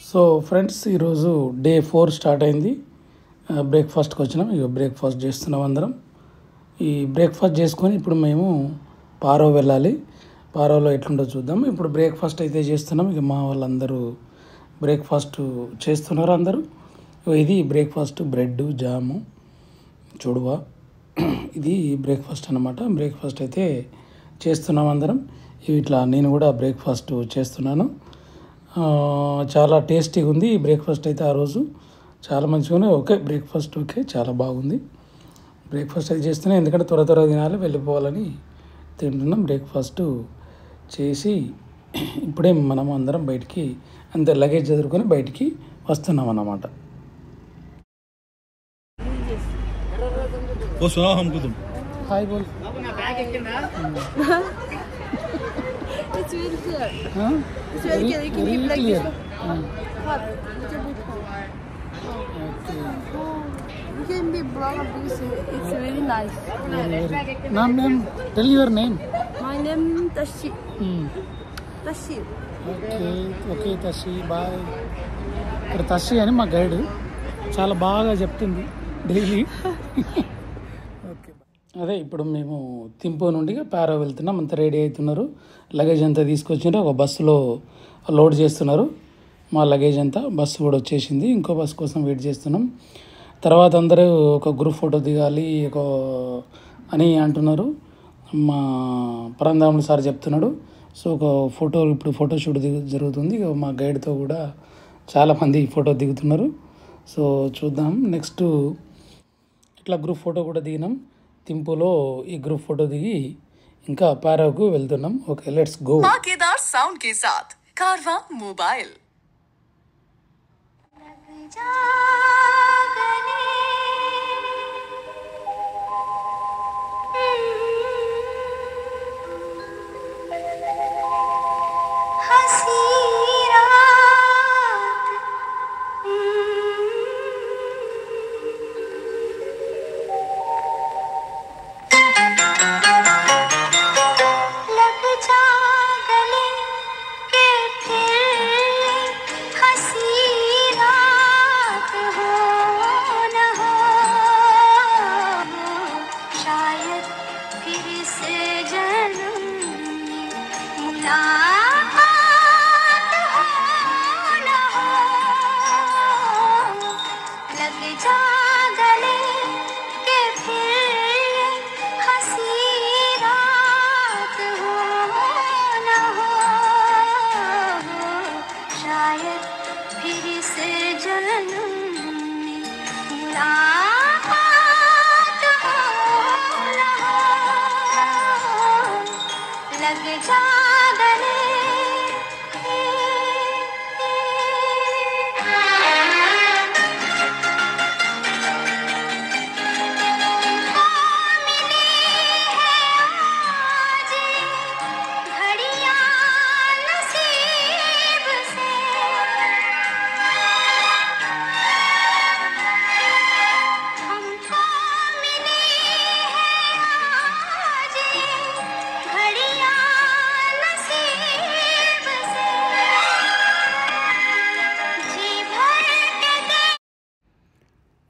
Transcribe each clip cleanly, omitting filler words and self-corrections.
So friends, ఈరోజు day 4 start అయింది. బ్రేక్ఫాస్ట్కి వచ్చినాం. ఇక బ్రేక్ఫాస్ట్ చేస్తున్నాం అందరం. ఈ బ్రేక్ఫాస్ట్ చేసుకొని ఇప్పుడు మేము పారో వెళ్ళాలి. పారోలో ఎట్లుంటో చూద్దాం. ఇప్పుడు బ్రేక్ఫాస్ట్ అయితే చేస్తున్నాం. ఇక మా వాళ్ళందరూ బ్రేక్ఫాస్ట్ చేస్తున్నారు అందరూ. ఇది బ్రేక్ఫాస్ట్, బ్రెడ్, జాము, చూడువా, ఇది బ్రేక్ఫాస్ట్ అన్నమాట. బ్రేక్ఫాస్ట్ అయితే చేస్తున్నాం అందరం. ఇట్లా నేను కూడా బ్రేక్ఫాస్ట్ చేస్తున్నాను. చాలా టేస్టీగా ఉంది ఈ బ్రేక్ఫాస్ట్ అయితే. ఆ రోజు చాలా మంచిగానే బ్రేక్ఫాస్ట్ చాలా బాగుంది. బ్రేక్ఫాస్ట్ అయితే చేస్తున్నాం, ఎందుకంటే త్వరగా తినాలి, వెళ్ళిపోవాలని తింటున్నాం. బ్రేక్ఫాస్ట్ చేసి ఇప్పుడే మనం అందరం బయటికి అంత లగేజ్ చదువుకొని బయటికి వస్తున్నాం అన్నమాట. హాయ్ బోల్. It's really clear. Huh? It's really clear. You can Really eat like clear. this. Hot. Little bit hot. Okay. You can be blogger because it's really nice. Name. Tell your name. My name Tashi. Tashi. Okay Tashi, bye. ఇక్కడ తషి అని మా guide చాలా బాగా చెప్తుంది daily. Okay, అదే ఇప్పుడు మేము తింపో నుండి పారో వెళ్తున్నాం. అంతా రెడీ అవుతున్నారు. లగేజ్ అంతా తీసుకొచ్చిండ్రు, ఒక బస్సులో లోడ్ చేస్తున్నారు మా లగేజ్ అంతా. బస్సు కూడా వచ్చేసింది, ఇంకో బస్సు కోసం వెయిట్ చేస్తున్నాం. తర్వాత అందరూ ఒక గ్రూప్ ఫోటో దిగాలి అని అంటున్నారు. మా పరంధాములు సార్ చెప్తున్నాడు. సో ఒక ఇప్పుడు ఫోటోషూట్ జరుగుతుంది. మా గైడ్తో కూడా చాలామంది ఫోటో దిగుతున్నారు. సో చూద్దాం. నెక్స్ట్ ఇట్లా గ్రూప్ ఫోటో కూడా దిగినాం. తింపులో ఈ గ్రూప్ ఫోటో దిగి ఇంకా పారాకు వెళ్తున్నాం. Okay, let's go. धमाकेदार साउंड के साथ कारवा मोबाइल।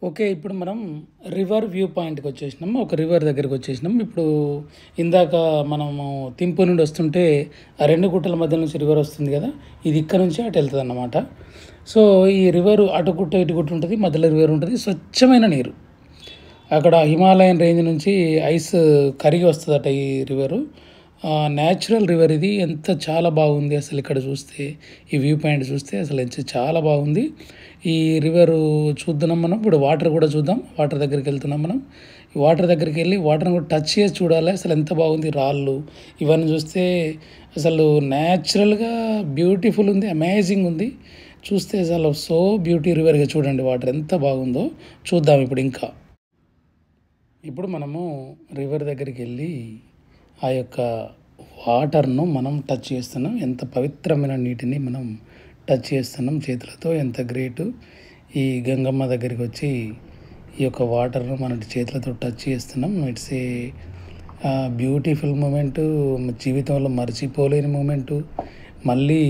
ఓకే, ఇప్పుడు మనం రివర్ వ్యూ పాయింట్కి వచ్చేసినాం. ఒక రివర్ దగ్గరికి వచ్చేసినాం. ఇప్పుడు ఇందాక మనము తింపు నుండి వస్తుంటే ఆ రెండు గుట్టల మధ్య నుంచి రివర్ వస్తుంది కదా, ఇది ఇక్కడ నుంచి అటు వెళ్తుంది అన్నమాట. సో ఈ రివర్ అటు గుట్ట ఇటు గుట్ట ఉంటుంది, మధ్యలో రివర్ ఉంటుంది. స్వచ్ఛమైన నీరు. అక్కడ హిమాలయన్ రేంజ్ నుంచి ఐస్ కరిగి వస్తుందట ఈ రివరు. న్యాచురల్ రివర్ ఇది. చాలా బాగుంది అసలు. ఇక్కడ చూస్తే ఈ వ్యూ పాయింట్ చూస్తే అసలు చాలా బాగుంది. ఈ రివర్ చూద్దాం మనం. ఇప్పుడు వాటర్ కూడా చూద్దాం. వాటర్ దగ్గరికి వెళ్తున్నాం మనం. ఈ వాటర్ దగ్గరికి వెళ్ళి వాటర్ని కూడా టచ్ చేసి చూడాలి అసలు ఎంత బాగుంది. రాళ్ళు ఇవన్నీ చూస్తే అసలు న్యాచురల్గా బ్యూటిఫుల్ ఉంది, అమేజింగ్ ఉంది. చూస్తే అసలు సో బ్యూటీ రివర్గా చూడండి వాటర్ ఎంత బాగుందో. చూద్దాం ఇప్పుడు మనము రివర్ దగ్గరికి వెళ్ళి ఆ యొక్క వాటర్ను మనం టచ్ చేస్తున్నాం. ఎంత పవిత్రమైన నీటిని మనం టచ్ చేస్తున్నాం చేతులతో. ఎంత గ్రేటు. ఈ గంగమ్మ దగ్గరికి వచ్చి ఈ యొక్క వాటర్ను మన చేతులతో టచ్ చేస్తున్నాం. ఇట్స్ ఏ బ్యూటిఫుల్ మూమెంటు, జీవితంలో మర్చిపోలేని మూమెంటు. మళ్ళీ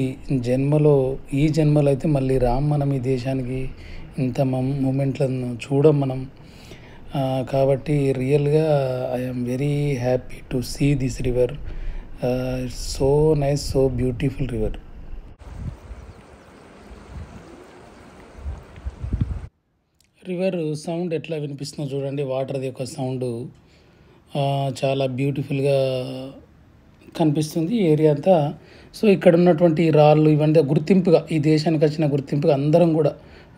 ఈ జన్మలో అయితే మళ్ళీ మనం ఈ దేశానికి ఇంత మూమెంట్లను చూడం మనం. కాబట్టి రియల్గా I'm very happy to see this river. It's so nice, so beautiful river. River sound ఎట్లా వినిపిస్తుందో చూడండి. వాటర్ది యొక్క సౌండ్ చాలా బ్యూటిఫుల్గా కనిపిస్తుంది ఏరియా అంతా. సో ఇక్కడ ఉన్నటువంటి రాళ్ళు ఇవన్నీ గుర్తింపుగా, ఈ దేశానికి వచ్చిన గుర్తింపుగా అందరం కూడా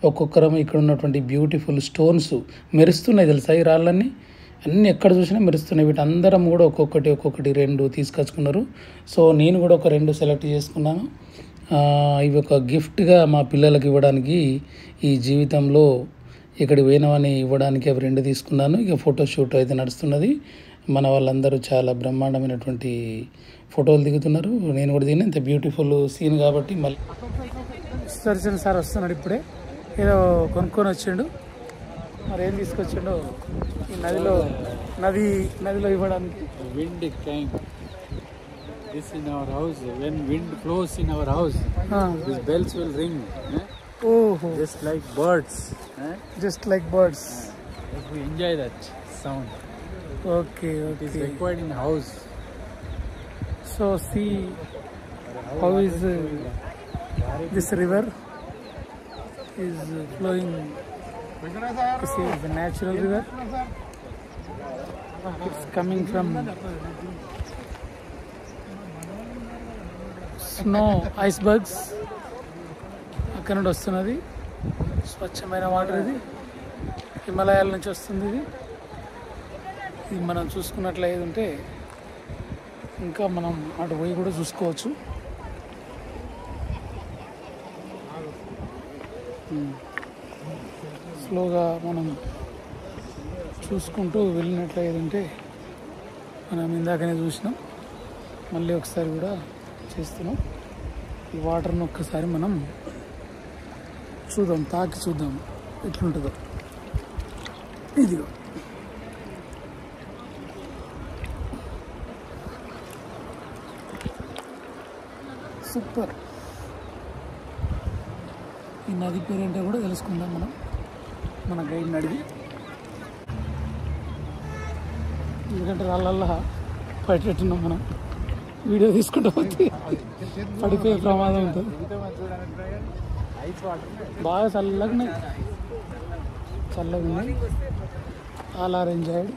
ఒక్కొక్కరం ఇక్కడ ఉన్నటువంటి బ్యూటిఫుల్ స్టోన్స్ మెరుస్తున్నాయి తెలుసా. ఈ రాళ్ళన్నీ అన్నీ ఎక్కడ చూసినా మెరుస్తున్నాయి. వీటి అందరం కూడా ఒక్కొక్కటి 2 తీసుకొచ్చుకున్నారు. సో నేను కూడా ఒక 2 సెలెక్ట్ చేసుకున్నాను. ఇవి ఒక గిఫ్ట్గా మా పిల్లలకి ఇవ్వడానికి, ఈ జీవితంలో ఇక్కడికి పోయినవని ఇవ్వడానికి అవి 2 తీసుకున్నాను. ఇక ఫోటోషూట్ అయితే నడుస్తున్నది. మన వాళ్ళందరూ చాలా బ్రహ్మాండమైనటువంటి ఫోటోలు దిగుతున్నారు. నేను కూడా దిగిన ఇంత బ్యూటిఫుల్ సీన్ కాబట్టి. మళ్ళీ సుదర్శన్ సార్ వస్తున్నాడు ఇప్పుడే. ఏదో కొనుక్కొని వచ్చిండు, మరి ఏం తీసుకొచ్చిండో ఈ నదిలో ఇవ్వడానికి. Wind came. This in our house. When wind blows in our house, these bells will ring. Oh, Just like birds. just like birds. We enjoy that sound. Okay. It is required in house. So see how is this river is flowing. This is the natural river. It's coming from snow icebergs. అక్కడ నుండి వస్తున్నది స్వచ్ఛమైన water. ఇది హిమాలయాల నుంచి వస్తుంది. ఇది మనం చూసుకున్నట్లయితే ఉంటే ఇంకా మనం అటు పోయి కూడా చూసుకోవచ్చు. స్లోగా మనం చూసుకుంటూ వెళ్ళినట్లయితే ఉంటే మనం ఇందాకనే చూసినాం, మళ్ళీ ఒకసారి కూడా చేస్తున్నాం. ఈ వాటర్ని ఒక్కసారి మనం చూద్దాం, తాకి చూద్దాం ఎట్లుంటుందో. ఇదిగో సూపర్. ఈ నది పేరేంటో కూడా తెలుసుకుందాం మనం మన గైడ్ని అడిగి. ఎందుకంటే రాళ్ళల్లా పట్టేట్టున్నాం మనం. వీడియో తీసుకుంటూ పోతే పడిపోయే ప్రమాదం ఉంటుంది. బాగా చల్లగా ఉన్నాయి. All are enjoyed.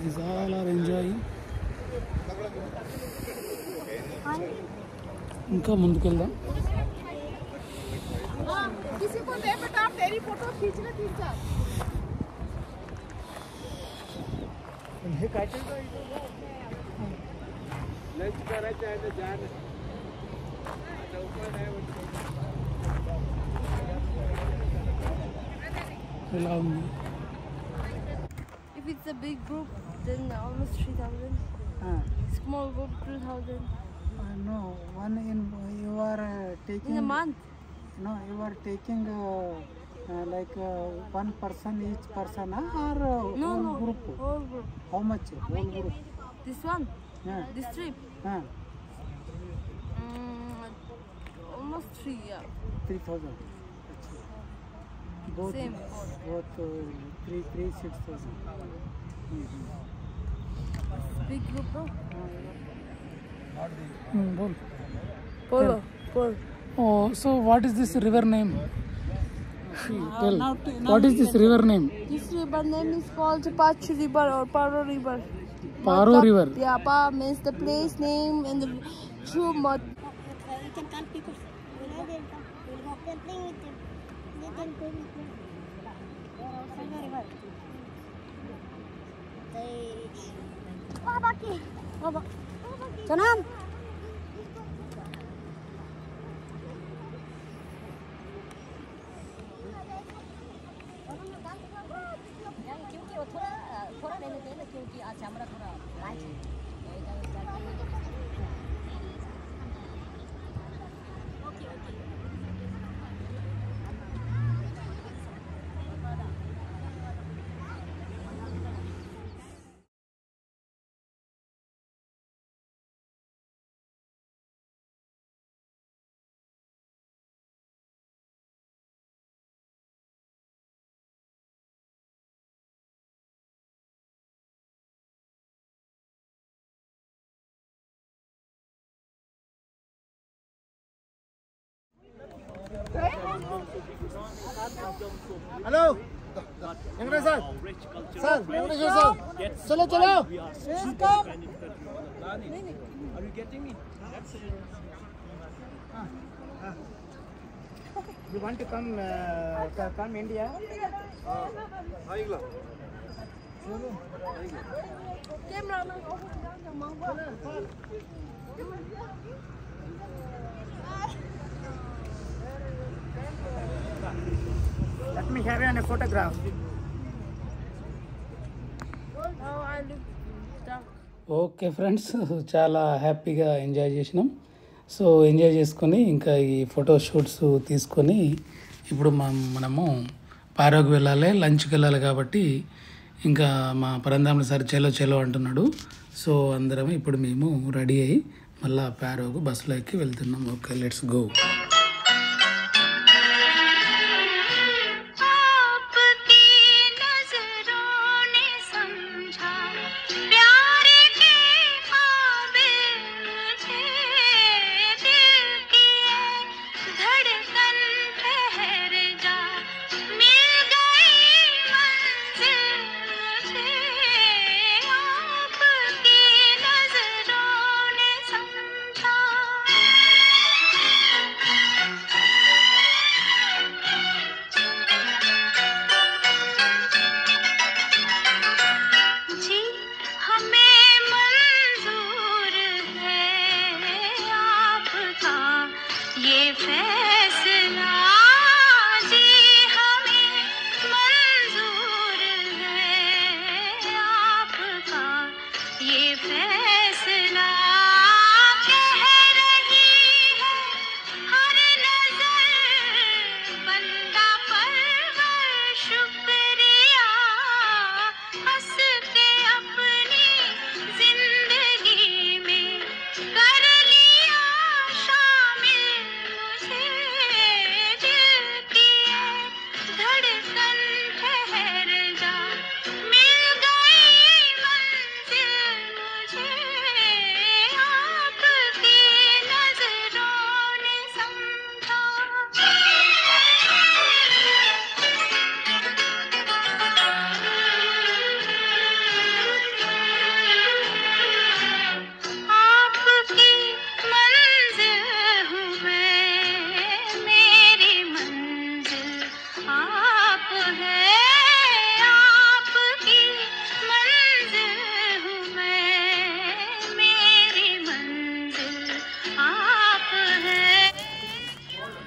This all are enjoying. ఇంకా ముందుకెళ్దాం. किसी को दे बेटा, आप तेरी फोटो खींचना खींचा। ఇలా ఉంది. If it's a big group, then almost 3,000. Small group, 2,000. No, one in you are taking. In a month. No, you are taking like one person each person or No, whole no. group. Whole group. How much? Whole group. This one. Yeah. This trip. Uh, Almost 3, yeah. 3,000. Both. Same. Both 6,000. Big group, bro. Boll. Polo. Polo. Oh, so what is this river name? Tell. now What is this river name? This river name is called Pachu River or Paro River. Paro River. Yeah, Pa means the place name and the true mud. You can call people. You know they'll come. We'll go and play with them. They can play with them. They're outside the river. Baki. Baba. Janam. क्योंकि वो थोड़ा लेने देना, क्योंकि आज हमारा थोड़ा light है। Hello Venkatesh sir sir Venkatesh sir चलो चलो You want to come India? Let me have you on a photograph. Oh, I look dark. Okay friends, చాలా హ్యాపీగా ఎంజాయ్ చేసినాం. సో ఎంజాయ్ చేసుకొని ఇంకా ఈ ఫోటో షూట్స్ తీసుకొని ఇప్పుడు మనము పారోకి వెళ్ళాలి, లంచ్కి వెళ్ళాలి. కాబట్టి ఇంకా మా పరంధాములు సార్ చెలో చెలో అంటున్నాడు. సో అందరం ఇప్పుడు మేము రెడీ అయ్యి మళ్ళీ పారోకు బస్సులో ఎక్కి వెళ్తున్నాం. Okay, let's go.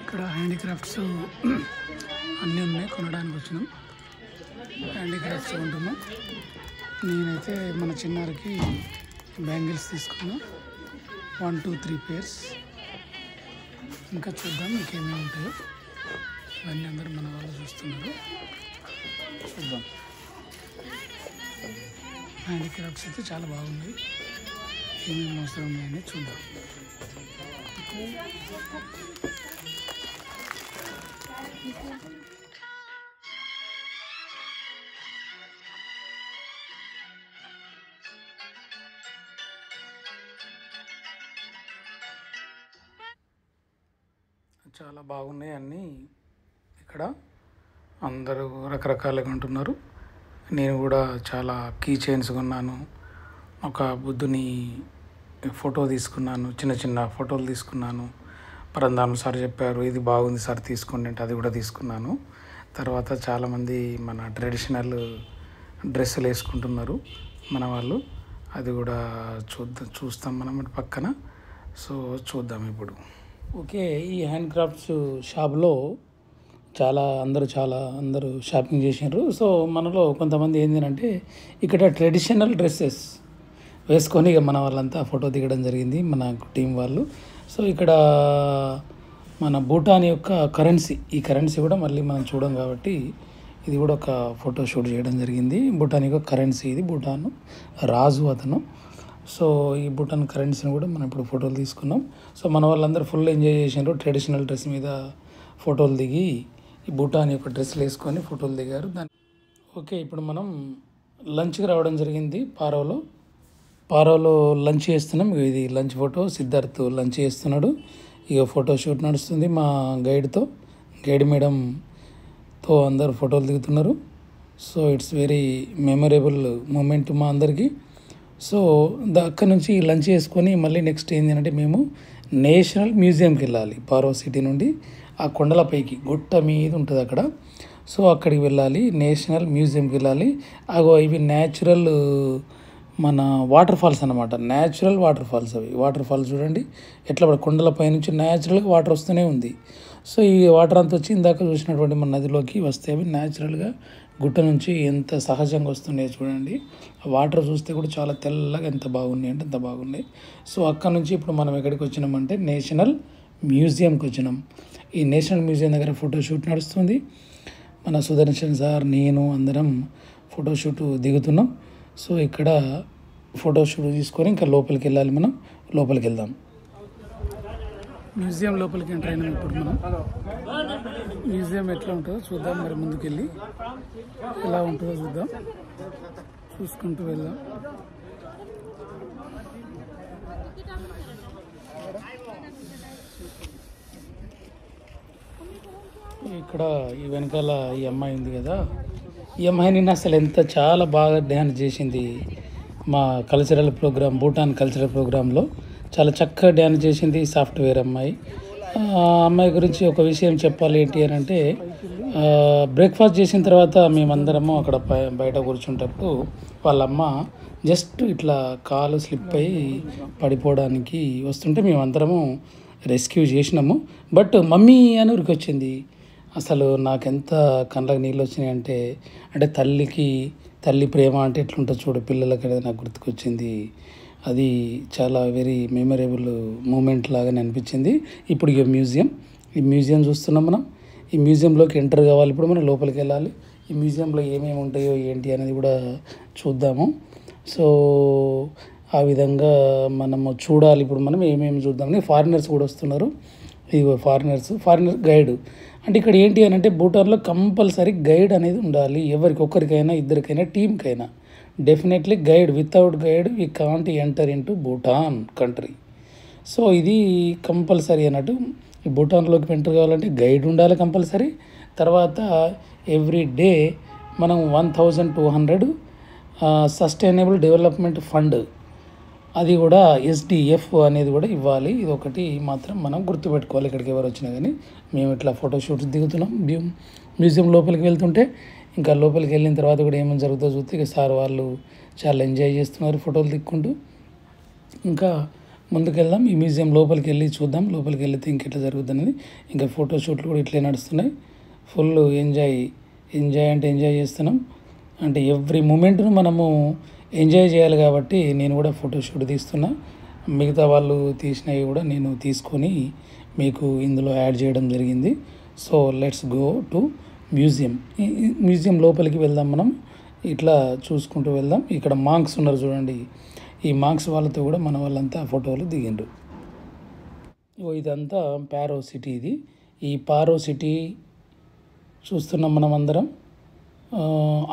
ఇక్కడ హ్యాండీక్రాఫ్ట్స్ అన్నీ ఉన్నాయి, కొనడానికి వచ్చినాం. హ్యాండీక్రాఫ్ట్స్ కొంటున్నాం. నేనైతే మన చిన్నారికి బ్యాంగిల్స్ తీసుకున్నా, 1, 2, 3 పేర్స్. ఇంకా చూద్దాం ఇంకేమేమి ఉంటాయో. ఇవన్నీ అందరూ మన వాళ్ళు చూస్తున్నారు, చూద్దాం. హ్యాండీక్రాఫ్ట్స్ అయితే చాలా బాగున్నాయి. ఏమేమి అవసరం ఉన్నాయని చూద్దాం. చాలా బాగున్నాయి అన్నీ. ఇక్కడ అందరూ రకరకాలుగా ఉంటున్నారు. నేను కూడా చాలా కీ చైన్స్ కొన్నాను, ఒక బుద్ధుని ఫోటో తీసుకున్నాను, చిన్న చిన్న ఫోటోలు తీసుకున్నాను. పరంధామ సార్ చెప్పారు ఇది బాగుంది సార్ తీసుకోండి అంటే అది కూడా తీసుకున్నాను. తర్వాత చాలామంది మన ట్రెడిషనల్ డ్రెస్సులు వేసుకుంటున్నారు మన వాళ్ళు, అది కూడా చూస్తాం మనం పక్కన. సో చూద్దాం ఇప్పుడు. ఓకే, ఈ హ్యాండ్ క్రాఫ్ట్స్ షాప్లో అందరూ షాపింగ్ చేసినారు. సో మనలో కొంతమంది ఏంటంటే ఇక్కడ ట్రెడిషనల్ డ్రెస్సెస్ వేసుకొని ఇక మన వాళ్ళంతా ఫోటో దిగడం జరిగింది, మన టీం వాళ్ళు. సో ఇక్కడ మన భూటాన్ యొక్క కరెన్సీ, ఈ కరెన్సీ కూడా మళ్ళీ మనం చూడం కాబట్టి ఇది కూడా ఒక ఫోటో షూట్ చేయడం జరిగింది. భూటాన్ యొక్క కరెన్సీ ఇది, భూటాన్ రాజు అతను. సో ఈ భూటాన్ కరెన్సీని కూడా మనం ఇప్పుడు ఫోటోలు తీసుకున్నాం. సో మన వాళ్ళందరూ ఫుల్ ఎంజాయ్ చేసినారు. ట్రెడిషనల్ డ్రెస్ మీద ఫోటోలు దిగి ఈ భూటాన్ యొక్క డ్రెస్సులు వేసుకొని ఫోటోలు దిగారు. ఓకే, ఇప్పుడు మనం లంచ్కి రావడం జరిగింది. పారోలో లంచ్ చేస్తున్నాం. ఇది లంచ్ ఫోటో. సిద్ధార్థ్ లంచ్ చేస్తున్నాడు. ఇక ఫోటో షూట్ నడుస్తుంది మా గైడ్ మేడం తో అందరు ఫోటోలు దిగుతున్నారు. So it's very memorable moment మా అందరికీ. సో అక్కడి నుంచి లంచ్ చేసుకొని మళ్ళీ నెక్స్ట్ ఏంటి అంటే మేము నేషనల్ మ్యూజియంకి వెళ్ళాలి. పారో సిటీ నుండి ఆ కొండలపైకి గుట్ట మీద ఉంటుంది అక్కడ. సో అక్కడికి వెళ్ళాలి, నేషనల్ మ్యూజియంకి వెళ్ళాలి. అగో ఇవి న్యాచురల్ మన వాటర్ ఫాల్స్ అన్నమాట. న్యాచురల్ వాటర్ ఫాల్స్ అవి. వాటర్ ఫాల్స్ చూడండి ఎట్లా కొండలపై నుంచి న్యాచురల్గా వాటర్ వస్తూనే ఉంది. సో ఈ వాటర్ అంతా వచ్చి ఇందాక చూసినటువంటి మన నదిలోకి వస్తే అవి న్యాచురల్గా గుట్ట నుంచి ఎంత సహజంగా వస్తున్నాయో చూడండి. వాటర్ చూస్తే కూడా చాలా తెల్లగా ఎంత బాగున్నాయి అంటే అంత బాగున్నాయి. సో అక్కడ నుంచి ఇప్పుడు మనం ఎక్కడికి వచ్చినామంటే నేషనల్ మ్యూజియంకి వచ్చినాం. ఈ నేషనల్ మ్యూజియం దగ్గర ఫోటోషూట్ నడుస్తుంది. మన సుదర్శన్ సార్ నేను అందరం ఫోటోషూట్ దిగుతున్నాం. సో ఇక్కడ ఫోటోషూట్ తీసుకొని ఇంకా లోపలికి వెళ్ళాలి. మనం లోపలికి వెళ్దాం. మ్యూజియం లోపలికి ఎంటర్ అయినాం. ఇప్పుడు మనం మ్యూజియం ఎట్లా ఉంటుందో చూద్దాం. మరి ముందుకెళ్ళి ఎలా ఉంటుందో చూద్దాం, చూసుకుంటూ వెళ్దాం. ఇక్కడ ఈ వెనకాల ఈ అమ్మాయి ఉంది కదా, ఈ అమ్మాయి నిన్న అసలు చాలా బాగా డ్యాన్స్ చేసింది. మా కల్చరల్ ప్రోగ్రామ్, భూటాన్ కల్చరల్ ప్రోగ్రాంలో చాలా చక్కగా డ్యాన్స్ చేసింది. సాఫ్ట్వేర్ అమ్మాయి. ఆ అమ్మాయి గురించి ఒక విషయం చెప్పాలి ఏంటి అని అంటే, బ్రేక్ఫాస్ట్ చేసిన తర్వాత మేమందరము అక్కడ బయట కూర్చుంటప్పుడు వాళ్ళమ్మ జస్ట్ ఇట్లా కాలు స్లిప్ అయ్యి పడిపోవడానికి వస్తుంటే మేమందరము రెస్క్యూ చేసినాము. బట్ మమ్మీ అని ఉరికి వచ్చింది. అసలు నాకెంత కళ్ళకి నీళ్ళు వచ్చినాయి అంటే తల్లి ప్రేమ అంటే ఎట్లుంటుంది చూడు పిల్లలకి అనేది నాకు గుర్తుకొచ్చింది. అది చాలా వెరీ మెమొరబుల్ మూమెంట్ లాగానే అనిపించింది. ఇప్పుడు ఈ మ్యూజియం చూస్తున్నాం మనం. ఈ మ్యూజియంలోకి ఎంటర్ కావాలి. ఇప్పుడు మనం లోపలికి వెళ్ళాలి. ఈ మ్యూజియంలో ఏమేమి ఉంటాయో ఏంటి అనేది కూడా చూద్దాము. సో ఆ విధంగా మనము చూడాలి. ఇప్పుడు మనం ఏమేమి చూద్దామని ఫారినర్స్ కూడా వస్తున్నారు. ఇదిగో ఫారినర్ గైడ్ అంటే ఇక్కడ ఏంటి అని అంటే భూటాన్లో కంపల్సరీ గైడ్ అనేది ఉండాలి. ఒక్కరికైనా ఇద్దరికైనా టీంకైనా definitely guide. Without guide we can't enter into Bhutan country. So ఇది కంపల్సరీ అన్నట్టు. ఈ భూటాన్లోకి ఎంటర్ కావాలంటే గైడ్ ఉండాలి కంపల్సరీ. తర్వాత ఎవ్రీ డే మనం 1200 సస్టైనబుల్ డెవలప్మెంట్ ఫండ్ అది కూడా SDF అనేది కూడా ఇవ్వాలి. ఇది ఒకటి మాత్రం మనం గుర్తుపెట్టుకోవాలి. ఇక్కడికి ఎవరు వచ్చినా కానీ మేము ఇట్లా ఫోటోషూట్స్ దిగుతున్నాం. మ్యూజియం లోపలికి వెళ్తుంటే ఇంకా లోపలికి వెళ్ళిన తర్వాత కూడా ఏమేమి జరుగుతుందో చూస్తే ఇక సార్ వాళ్ళు చాలా ఎంజాయ్ చేస్తున్నారు ఫోటోలు దిక్కుంటూ. ఇంకా ముందుకు వెళ్దాం. ఈ మ్యూజియం లోపలికి వెళ్ళి చూద్దాం. లోపలికి వెళ్తే ఇంకెట్లా జరుగుతుంది అనేది. ఇంకా ఫోటోషూట్లు కూడా ఇట్లే నడుస్తున్నాయి. ఫుల్ ఎంజాయ్ అంటే ఎంజాయ్ చేస్తున్నాం. అంటే ఎవ్రీ మూమెంట్ను మనము ఎంజాయ్ చేయాలి కాబట్టి నేను కూడా ఫోటోషూట్ తీస్తున్నా. మిగతా వాళ్ళు తీసినవి కూడా నేను తీసుకొని మీకు ఇందులో యాడ్ చేయడం జరిగింది. So let's go to museum లోపలికి వెళ్దాం. మనం ఇట్లా చూసుకుంటూ వెళ్దాం. ఇక్కడ మాంక్స్ ఉన్నారు చూడండి. ఈ మాంక్స్ వాళ్ళతో కూడా మన వాళ్ళంతా ఫోటోలు దిగిండ్రు. ఇదంతా పారో సిటీ. ఈ పారో సిటీ చూస్తున్నాం మనం అందరం.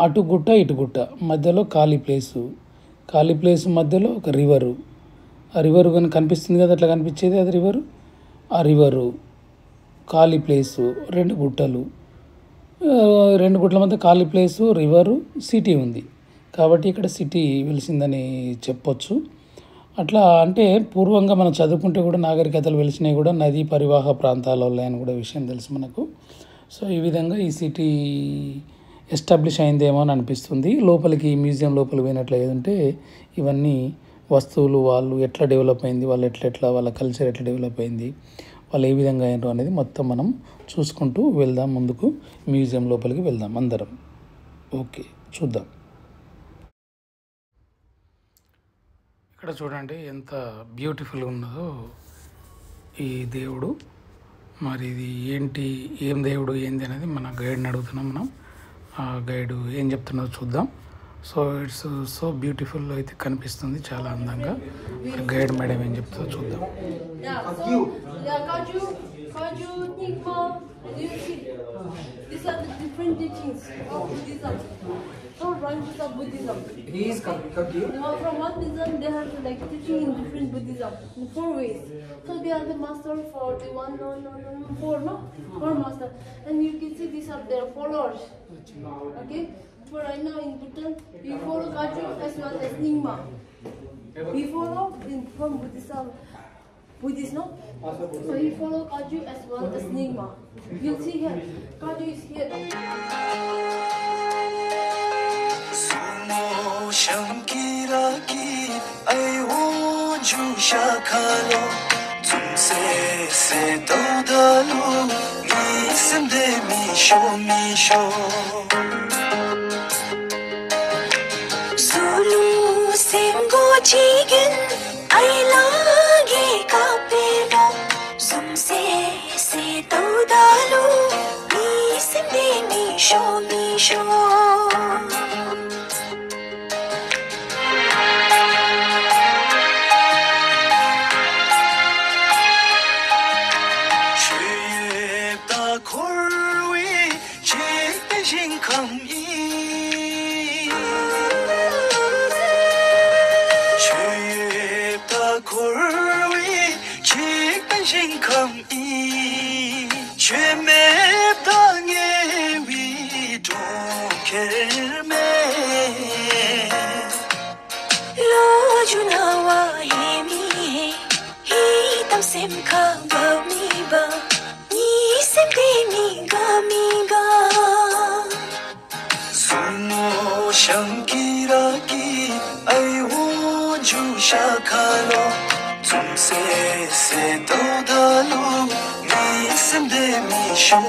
అటు గుట్ట ఇటు గుట్ట మధ్యలో ఖాళీ ప్లేసు మధ్యలో ఒక రివరు. ఆ రివరు కానీ కనిపిస్తుంది కదా, అట్లా కనిపించేది అది రివరు. ఆ రివరు ఖాళీ ప్లేసు, రెండు గుట్టల మధ్య ఖాళీ ప్లేసు, రివరు, సిటీ ఉంది. కాబట్టి ఇక్కడ సిటీ వెలిసిందని చెప్పొచ్చు. అట్లా అంటే పూర్వంగా మనం చదువుకుంటే కూడా నాగరికతలు వెలిసినవి కూడా నదీ పరివాహ ప్రాంతాలలో అని కూడా విషయం తెలుసు మనకు. సో ఈ విధంగా ఈ సిటీ ఎస్టాబ్లిష్ అయిందేమో అని అనిపిస్తుంది. లోపలికి మ్యూజియం లోపలికి పోయినట్లు ఏదంటే ఇవన్నీ వస్తువులు వాళ్ళు ఎట్లా డెవలప్ అయింది, వాళ్ళు వాళ్ళ కల్చర్ ఎట్లా డెవలప్ అయింది, వాళ్ళు ఏ విధంగా అయినారు అనేది మొత్తం మనం చూసుకుంటూ వెళ్దాం. ముందుకు మ్యూజియం లోపలికి వెళ్దాం అందరం. ఓకే, చూద్దాం. ఇక్కడ చూడండి ఎంత బ్యూటిఫుల్గా ఉన్నదో ఈ దేవుడు. మరి ఇది ఏం దేవుడు ఏంది అనేది మన గైడ్ని అడుగుతున్నాం మనం. ఆ గైడు ఏం చెప్తున్నదో చూద్దాం. సో ఇట్స్ సో బ్యూటిఫుల్ అయితే కనిపిస్తుంది, చాలా అందంగా. గైడ్ మేడం ఏం చెప్తుందో చూద్దాం. Kaju, Nyingma, and you see, these are the different teachings of Buddhism. All branches of Buddhism. Now, from one Buddhism, they have like teaching in different Buddhism in 4 ways. So they are the master for the 4 master, and you can see these are their followers. Okay, so right now in Bhutan, we follow Kaju as well as Nyingma. We follow from Buddhist, no? So you follow Kaju as well as Nyingma. You'll see here, Kaju is here. Suno shankira ki ayo jusha khalo tumse se dodalu isinde misho Zulu sengo jigin ailage kapelo zumse se dodalu isinde misho Shankira ki ayo jusha khalo tumse se dodalu isinde misho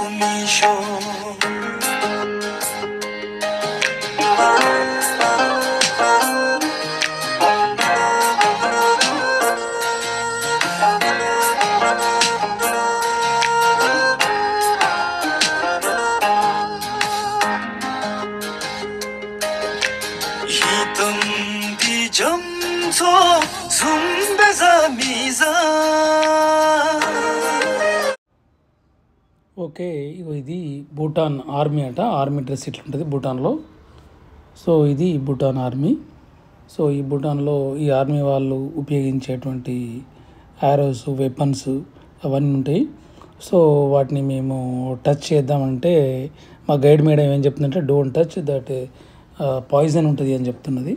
okay, ఇది Bhutan army అట. Army dress ఇట్లా ఉంటుంది భూటాన్లో. So ఇది Bhutan army. So ఈ భూటాన్లో ఈ army వాళ్ళు ఉపయోగించేటువంటి arrows, weapons అవన్నీ ఉంటాయి. సో వాటిని మేము టచ్ చేద్దామంటే మా గైడ్ మేడం ఏం చెప్తుందంటే డోంట్ టచ్ దట్, పాయిజన్ ఉంటుంది అని చెప్తున్నది.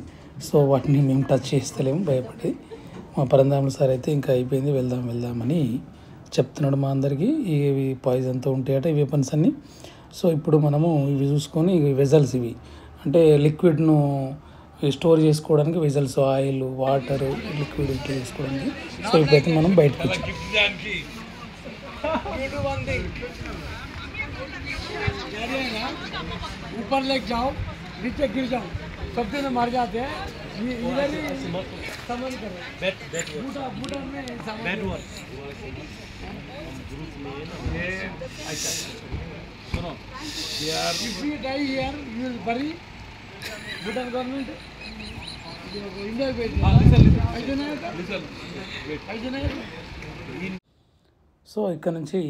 సో వాటిని మేము టచ్ చేస్తలేము భయపడి. మా పరంధాముల సార్ అయితే ఇంకా అయిపోయింది, వెళ్దామని చెప్తున్నాడు మా అందరికీ. ఇవి పాయిజన్తో ఉంటాయట ఈ వెపన్స్ అన్నీ. సో ఇప్పుడు మనము ఇవి చూసుకొని, ఇవి వెజల్స్, ఇవి అంటే లిక్విడ్ను స్టోర్ చేసుకోవడానికి వెజల్స్, ఆయిల్, వాటర్, లిక్విడ్ ఇట్లా చేసుకోవడానికి. సో ఇప్పుడైతే మనం బయటకు వచ్చాం. ऊपर लेके जाओ, नीचे गिर जाओ, सब दिन मर जाते हैं। इधर ही समझ करो, भूटान में सुनो, if you die here, you will bury. Bhutan government, India so ఇక్కడ నుంచి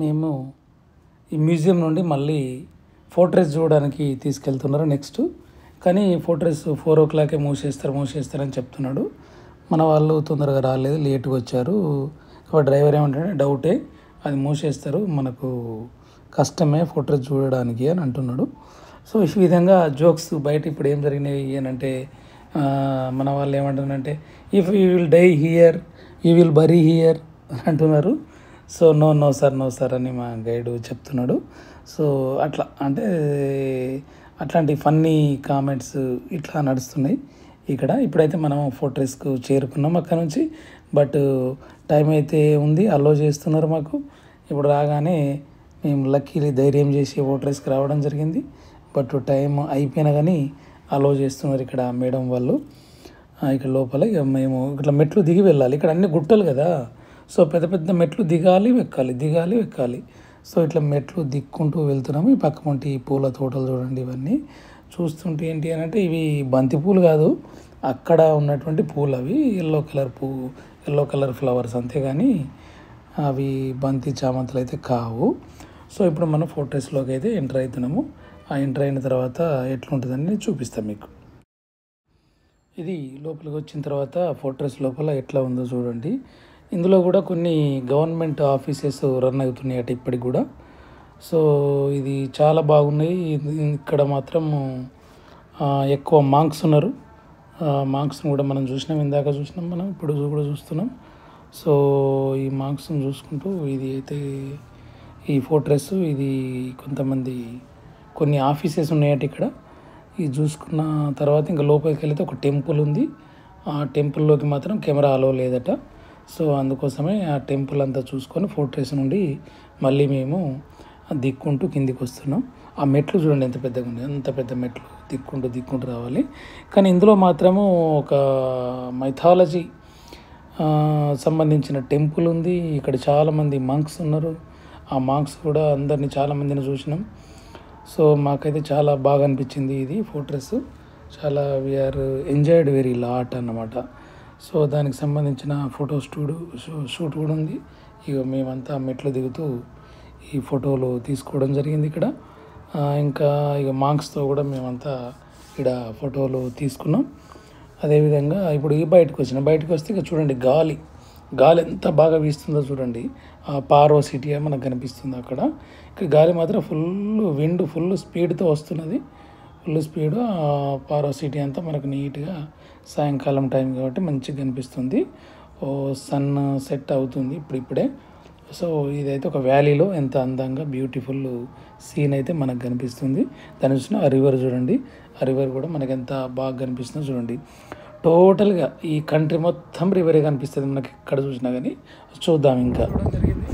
మేము ఈ మ్యూజియం నుండి మళ్ళీ ఫోర్ట్రెస్ చూడడానికి తీసుకెళ్తున్నారు నెక్స్ట్. కానీ ఫోర్ట్రెస్ 4 o'clock మూసేస్తారని చెప్తున్నాడు. మన వాళ్ళు తొందరగా రాలేదు, లేట్గా వచ్చారు. కాబట్టి డ్రైవర్ ఏమంటాడంటే డౌటే, అది మూసేస్తారు, మనకు కష్టమే ఫోర్ట్రెస్ చూడడానికి అని అంటున్నాడు. సో ఈ విధంగా జోక్స్ బయట ఇప్పుడు ఏం జరిగినాయి అని అంటే, మన వాళ్ళు ఏమంటున్నారంటే if you will die here you will bury here అంటున్నారు. సో నో సార్ అని మా గైడ్ చెప్తున్నాడు. సో అట్లా అంటే అట్లాంటి ఫన్నీ కామెంట్స్ ఇట్లా నడుస్తున్నాయి ఇక్కడ. ఇప్పుడైతే మనం ఫోర్ట్రెస్కు చేరుకున్నాం అక్కడ నుంచి. బట్ టైం అయితే ఉంది, అలో చేస్తున్నారు మాకు. ఇప్పుడు రాగానే మేము లక్కీలీ ధైర్యం చేసి ఫోర్ట్రెస్కి రావడం జరిగింది. బట్ టైం అయిపోయినా కానీ అలో చేస్తున్నారు ఇక్కడ మేడం వాళ్ళు. ఇక్కడ లోపల ఇక మేము ఇట్లా మెట్లు దిగి వెళ్ళాలి. ఇక్కడ అన్ని గుట్టలు కదా, సో పెద్ద పెద్ద మెట్లు దిగాలి ఎక్కాలి. సో ఇట్లా మెట్లు దిక్కుంటూ వెళ్తున్నాము. ఈ పక్క వంటి పూల తోటలు చూడండి ఇవన్నీ. చూస్తుంటే ఏంటి అని అంటే ఇవి బంతి పూలు కాదు, అక్కడ ఉన్నటువంటి పూలు అవి ఎల్లో కలర్ పువ్వు, ఎల్లో కలర్ ఫ్లవర్స్, అంతేగాని అవి బంతి చామంతులు అయితే కావు. సో ఇప్పుడు మనం ఫోర్ట్రెస్లోకి అయితే ఎంటర్ అవుతున్నాము. ఆ ఎంటర్ అయిన తర్వాత ఎట్లుంటుందని నేను చూపిస్తాను మీకు. ఇది లోపలికి వచ్చిన తర్వాత ఫోర్ట్రెస్ లోపల ఎట్లా ఉందో చూడండి. ఇందులో కూడా కొన్ని గవర్నమెంట్ ఆఫీసెస్ రన్ అవుతున్నాయి అటు ఇప్పటికి కూడా. సో ఇది చాలా బాగున్నాయి. ఇక్కడ మాత్రం ఎక్కువ మాంక్స్ ఉన్నారు. మాంక్స్ని కూడా మనం చూసినాం, ఇందాక చూసినాం, మనం ఇప్పుడు కూడా చూస్తున్నాం. సో ఈ మాంక్స్ని చూసుకుంటూ ఇది అయితే ఈ ఫోర్ట్రెస్, ఇది కొంతమంది కొన్ని ఆఫీసెస్ ఉన్నాయట ఇక్కడ. ఇది చూసుకున్న తర్వాత ఇంకా లోపలికి వెళితే ఒక టెంపుల్ ఉంది. ఆ టెంపుల్లోకి మాత్రం కెమెరా అలో లేదట. సో అందుకోసమే ఆ టెంపుల్ అంతా చూసుకొని ఫోర్ట్రెస్ నుండి మళ్ళీ మేము దిక్కుంటూ కిందికి వస్తున్నాం. ఆ మెట్లు చూడండి ఎంత పెద్దగా ఉంది, అంత పెద్ద మెట్లు దిక్కుంటూ రావాలి. కానీ ఇందులో మాత్రము ఒక మైథాలజీ సంబంధించిన టెంపుల్ ఉంది. ఇక్కడ చాలామంది మంక్స్ ఉన్నారు. ఆ మంక్స్ కూడా అందరినీ చాలామందిని చూసినాం. సో మాకైతే చాలా బాగా అనిపించింది ఇది ఫోర్ట్రెస్. చాలా వీఆర్ ఎంజాయ్డ్ వెరీ లాట్ అన్నమాట. సో దానికి సంబంధించిన ఫోటో షూట్ కూడా ఉంది. ఇక మేమంతా మెట్లు దిగుతూ ఈ ఫోటోలు తీసుకోవడం జరిగింది ఇక్కడ. ఇంకా ఇక మాంక్స్తో కూడా మేమంతా ఇక్కడ ఫోటోలు తీసుకున్నాం. అదేవిధంగా ఇప్పుడు ఈ బయటకు వస్తే ఇక చూడండి గాలి ఎంత బాగా వీస్తుందో చూడండి. పారో సిటీ మనకు కనిపిస్తుంది అక్కడ. ఇక్కడ గాలి మాత్రం ఫుల్ స్పీడ్తో వస్తున్నది, ఫుల్ స్పీడ్. పారో సిటీ అంతా మనకు నీట్గా సాయంకాలం టైం కాబట్టి మంచిగా కనిపిస్తుంది. సన్ సెట్ అవుతుంది ఇప్పుడే. సో ఇదైతే ఒక వ్యాలీలో ఎంత అందంగా బ్యూటిఫుల్ సీన్ అయితే మనకు కనిపిస్తుంది. దాని చూసిన ఆ రివర్ చూడండి, ఆ రివర్ కూడా మనకు ఎంత బాగా కనిపిస్తుందో చూడండి. టోటల్గా ఈ కంట్రీ మొత్తం రివరే కనిపిస్తుంది మనకి ఎక్కడ చూసినా కానీ. చూద్దాం ఇంకా. చూడడం జరిగింది,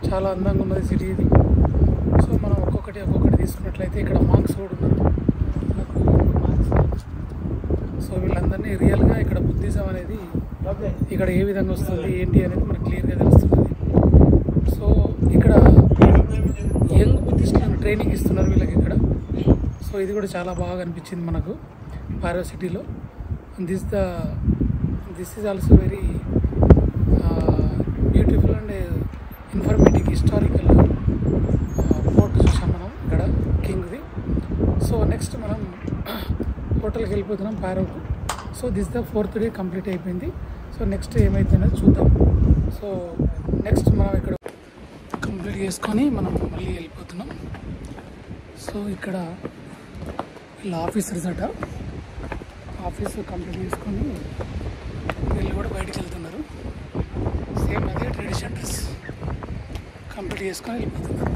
చాలా అందంగా ఉన్నది సిటీ ఇది. సో మనం ఒక్కొక్కటి తీసుకున్నట్లయితే ఇక్కడ మార్క్స్ కూడా ఉన్నారు. సో వీళ్ళందరినీ రియల్గా ఇక్కడ బుద్ధిజం అనేది ఇక్కడ ఏ విధంగా వస్తుంది ఏంటి అనేది మనకు క్లియర్గా తెలుస్తుంది. సో ఇక్కడ యంగ్ బుద్ధిస్టులను ట్రైనింగ్ ఇస్తున్నారు వీళ్ళకి ఇక్కడ. సో ఇది కూడా చాలా బాగా అనిపించింది మనకు పారో సిటీలో. This is also very beautiful and informative historical fort చూసాం మనం ఇక్కడ కింగ్ది. సో నెక్స్ట్ మనం హోటల్కి వెళ్ళిపోతున్నాం పారోకు. So this the 4th day complete అయిపోయింది. సో నెక్స్ట్ ఏమైతుందో చూద్దాం. సో నెక్స్ట్ మనం ఇక్కడ కంప్లీట్ చేసుకొని మనం మళ్ళీ వెళ్ళిపోతున్నాం. సో ఇక్కడ వీళ్ళ ఆఫీసర్స్ అట, ఆఫీసు కంప్లీట్ చేసుకొని వీళ్ళు కూడా బయటికి వెళ్తున్నారు. సేమ్ అదే ట్రెడిషన్ డ్రెస్ కంప్లీట్ చేసుకొని వెళ్ళిపోతున్నారు.